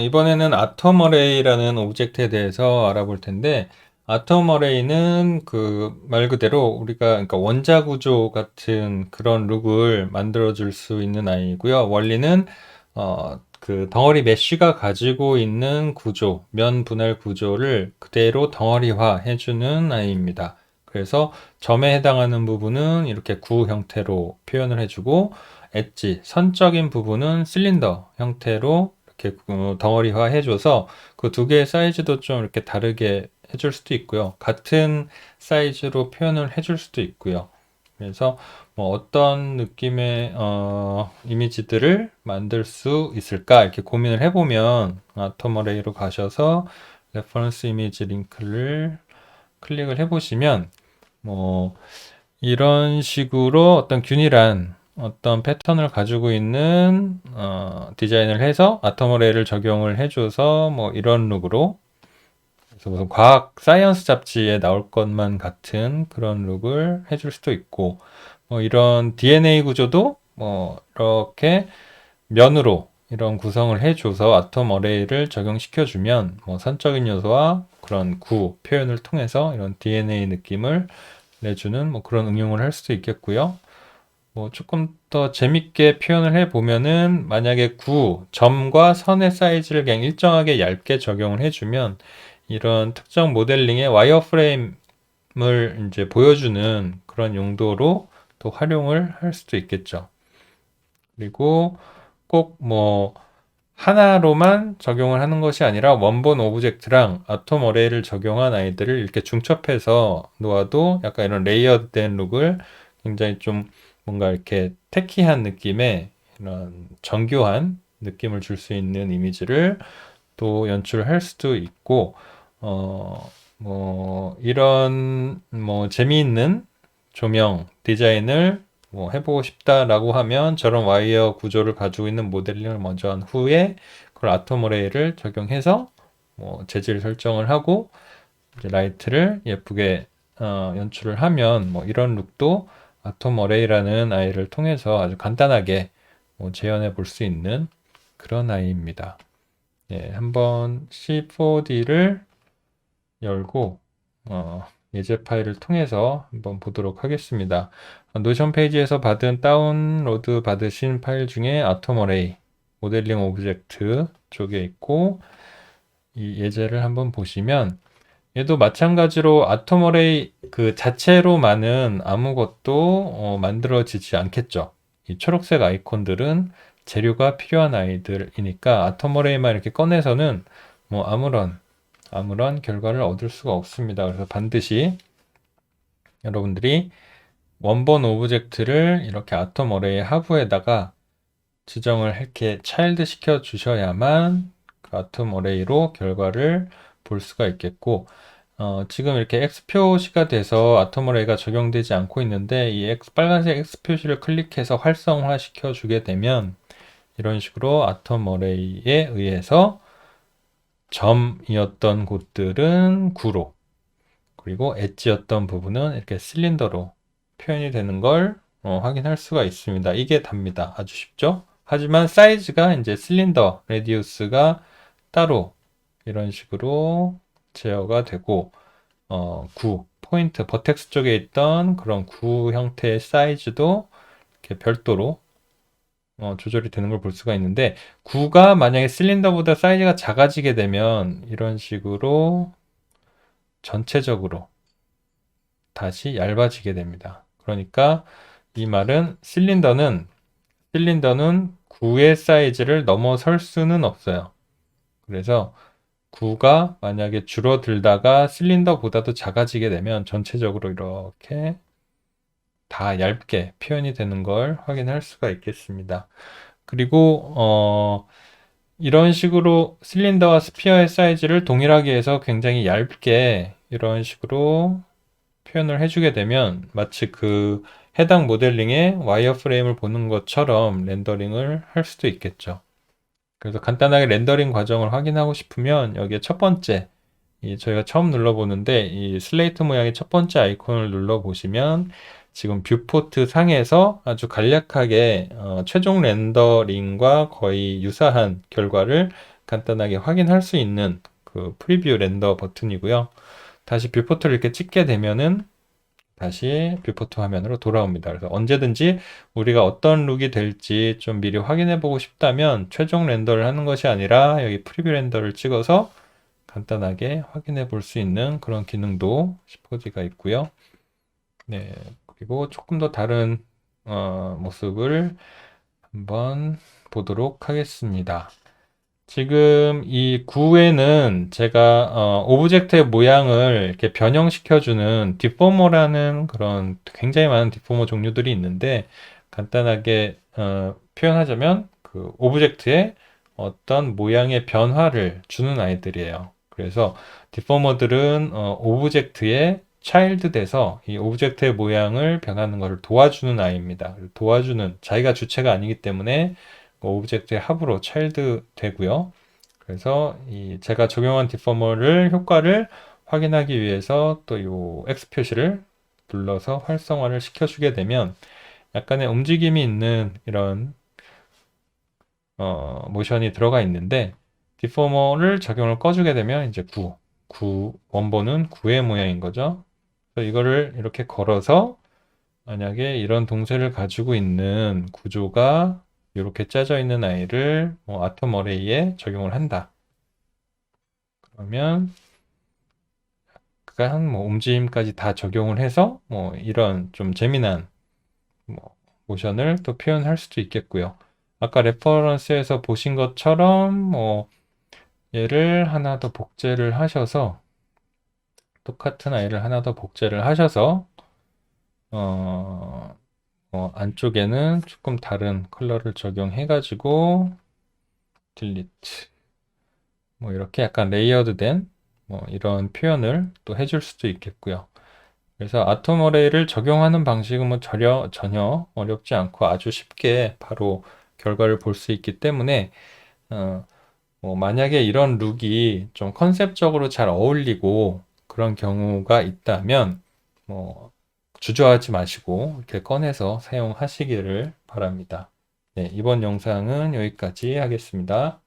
이번에는 아톰 어레이라는 오브젝트에 대해서 알아볼 텐데, 아톰 어레이는 그 말 그대로 우리가 그러니까 원자 구조 같은 그런 룩을 만들어 줄 수 있는 아이고요. 원리는 그 덩어리 메쉬가 가지고 있는 구조, 면 분할 구조를 그대로 덩어리화 해주는 아이입니다. 그래서 점에 해당하는 부분은 이렇게 구 형태로 표현을 해주고, 엣지, 선적인 부분은 실린더 형태로 이렇게 덩어리화 해줘서 그 두 개의 사이즈도 좀 이렇게 다르게 해줄 수도 있고요. 같은 사이즈로 표현을 해줄 수도 있고요. 그래서 뭐 어떤 느낌의 이미지들을 만들 수 있을까 이렇게 고민을 해보면 아톰 어레이로 가셔서 레퍼런스 이미지 링크를 클릭을 해보시면 뭐 이런 식으로 어떤 균일한 어떤 패턴을 가지고 있는 디자인을 해서 아톰 어레이를 적용을 해줘서 뭐 이런 룩으로, 그래서 무슨 과학 사이언스 잡지에 나올 것만 같은 그런 룩을 해줄 수도 있고, 뭐 이런 DNA 구조도 뭐 이렇게 면으로 이런 구성을 해줘서 아톰 어레이를 적용시켜주면 뭐 선적인 요소와 그런 구 표현을 통해서 이런 DNA 느낌을 내주는 뭐 그런 응용을 할 수도 있겠고요. 뭐 조금 더 재밌게 표현을 해보면은 만약에 점과 선의 사이즈를 그냥 일정하게 얇게 적용을 해주면 이런 특정 모델링의 와이어프레임을 이제 보여주는 그런 용도로 또 활용을 할 수도 있겠죠. 그리고 꼭 뭐 하나로만 적용을 하는 것이 아니라 원본 오브젝트랑 아톰 어레이를 적용한 아이들을 이렇게 중첩해서 놓아도 약간 이런 레이어드된 룩을 굉장히 좀 뭔가 이렇게 테키한 느낌의 이런 정교한 느낌을 줄 수 있는 이미지를 또 연출할 수도 있고, 뭐 이런 뭐 재미있는 조명 디자인을 뭐 해보고 싶다라고 하면 저런 와이어 구조를 가지고 있는 모델링을 먼저 한 후에 그걸 아톰 어레이를 적용해서 뭐 재질 설정을 하고 이제 라이트를 예쁘게 연출을 하면 뭐 이런 룩도 아톰 어레이라는 아이를 통해서 아주 간단하게 뭐 재현해 볼 수 있는 그런 아이입니다. 예, 한번 C4D를 열고 예제 파일을 통해서 한번 보도록 하겠습니다. 노션 페이지에서 받은 다운로드 받으신 파일 중에 아톰 어레이 모델링 오브젝트 쪽에 있고, 이 예제를 한번 보시면 얘도 마찬가지로 아톰 어레이 그 자체로만은 아무것도 만들어지지 않겠죠. 이 초록색 아이콘들은 재료가 필요한 아이들이니까 아톰 어레이만 이렇게 꺼내서는 뭐 아무런 결과를 얻을 수가 없습니다. 그래서 반드시 여러분들이 원본 오브젝트를 이렇게 아톰 어레이 하부에다가 지정을 이렇게 차일드 시켜 주셔야만 그 아톰 어레이로 결과를 볼 수가 있겠고, 지금 이렇게 X 표시가 돼서 아톰 어레이가 적용되지 않고 있는데 이 빨간색 X 표시를 클릭해서 활성화 시켜 주게 되면 이런 식으로 아톰 어레이에 의해서 점이었던 곳들은 구로, 그리고 엣지였던 부분은 이렇게 실린더로 표현이 되는 걸 확인할 수가 있습니다. 이게 답니다. 아주 쉽죠? 하지만 사이즈가 이제 실린더 레디우스가 따로 이런 식으로 제어가 되고, 포인트, 버텍스 쪽에 있던 그런 구 형태의 사이즈도 이렇게 별도로 조절이 되는 걸 볼 수가 있는데, 구가 만약에 실린더보다 사이즈가 작아지게 되면 이런 식으로 전체적으로 다시 얇아지게 됩니다. 그러니까 이 말은 실린더는 구의 사이즈를 넘어설 수는 없어요. 그래서 구가 만약에 줄어들다가 실린더보다도 작아지게 되면 전체적으로 이렇게 다 얇게 표현이 되는 걸 확인할 수가 있겠습니다. 그리고 이런 식으로 실린더와 스피어의 사이즈를 동일하게 해서 굉장히 얇게 이런 식으로 표현을 해주게 되면 마치 그 해당 모델링의 와이어프레임을 보는 것처럼 렌더링을 할 수도 있겠죠. 그래서 간단하게 렌더링 과정을 확인하고 싶으면 여기에 첫 번째, 저희가 처음 눌러보는데 이 슬레이트 모양의 첫 번째 아이콘을 눌러보시면 지금 뷰포트 상에서 아주 간략하게 최종 렌더링과 거의 유사한 결과를 간단하게 확인할 수 있는 그 프리뷰 렌더 버튼이고요. 다시 뷰포트를 이렇게 찍게 되면은 다시 뷰포트 화면으로 돌아옵니다. 그래서 언제든지 우리가 어떤 룩이 될지 좀 미리 확인해 보고 싶다면 최종 렌더를 하는 것이 아니라 여기 프리뷰 렌더를 찍어서 간단하게 확인해 볼 수 있는 그런 기능도 시퍼지가 있고요. 네, 그리고 조금 더 다른 모습을 한번 보도록 하겠습니다. 지금 이 구에는 제가 오브젝트의 모양을 이렇게 변형시켜주는 디포머라는 그런 굉장히 많은 디포머 종류들이 있는데 간단하게 표현하자면 그 오브젝트에 어떤 모양의 변화를 주는 아이들이에요. 그래서 디포머들은 오브젝트의 차일드 돼서 이 오브젝트의 모양을 변하는 것을 도와주는 아이입니다. 도와주는 자기가 주체가 아니기 때문에 오브젝트의 합으로 차일드 되고요. 그래서 이 제가 적용한 디포머를 효과를 확인하기 위해서 또 이 X 표시를 눌러서 활성화를 시켜주게 되면 약간의 움직임이 있는 이런 모션이 들어가 있는데 디포머를 적용을 꺼주게 되면 이제 9 원본은 9의 모양인 거죠. 그래서 이거를 이렇게 걸어서 만약에 이런 동세를 가지고 있는 구조가 이렇게 짜져 있는 아이를 아톰 어레이에 적용을 한다. 그러면 약간 움직임까지 다 적용을 해서 이런 좀 재미난 모션을 또 표현할 수도 있겠고요. 아까 레퍼런스에서 보신 것처럼 얘를 하나 더 복제를 하셔서 똑같은 아이를 하나 더 복제를 하셔서 안쪽에는 조금 다른 컬러를 적용해 가지고 딜리트 이렇게 약간 레이어드된 이런 표현을 또 해줄 수도 있겠고요. 그래서 아톰 어레이를 적용하는 방식은 전혀 어렵지 않고 아주 쉽게 바로 결과를 볼 수 있기 때문에 만약에 이런 룩이 좀 컨셉적으로 잘 어울리고 그런 경우가 있다면 주저하지 마시고 이렇게 꺼내서 사용하시기를 바랍니다. 네, 이번 영상은 여기까지 하겠습니다.